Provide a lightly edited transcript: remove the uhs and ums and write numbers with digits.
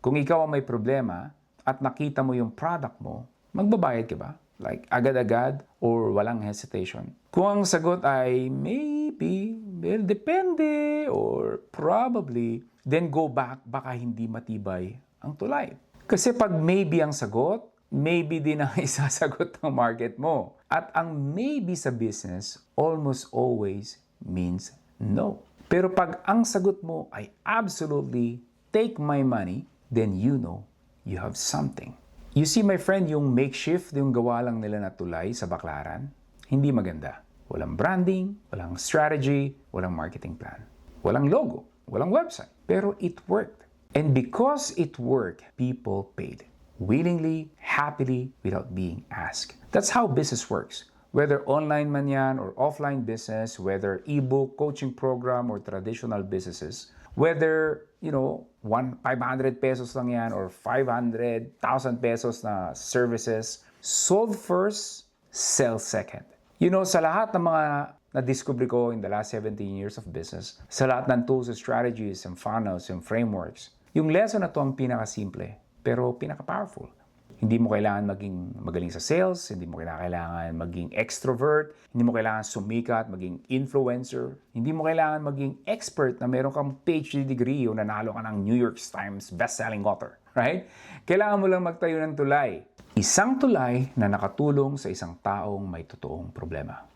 Kung ikaw ang may problema at nakita mo yung product mo, magbabayad ka ba? Like agad-agad or walang hesitation? Kung ang sagot ay maybe, well, depende, or probably, then go back, baka hindi matibay ang tulay. Kasi pag maybe ang sagot, maybe din ang isasagot ng market mo. At ang maybe sa business almost always means no. Pero pag ang sagot mo ay absolutely take my money, then you know you have something. You see, my friend, yung makeshift, yung gawa lang nila na tulay sa Baclaran, hindi maganda. Walang branding, walang strategy, walang marketing plan. Walang logo, walang website. Pero it worked. And because it worked, people paid. Willingly, happily, without being asked. That's how business works. Whether online man yan or offline business, whether ebook, coaching program, or traditional businesses, whether, 500 pesos lang yan or 500,000 pesos na services, sold first, sell second. Sa lahat ng mga na-discover ko in the last 17 years of business, sa lahat ng tools and strategies and funnels and frameworks, yung lesson na to ang pinakasimple, pero pinaka-powerful. Hindi mo kailangan maging magaling sa sales, hindi mo kailangan maging extrovert, hindi mo kailangan sumikat, maging influencer, hindi mo kailangan maging expert na meron kang PhD degree o nanalo ka ng New York Times best-selling author, right? Kailangan mo lang magtayo ng tulay. Isang tulay na nakatulong sa isang taong may totoong problema.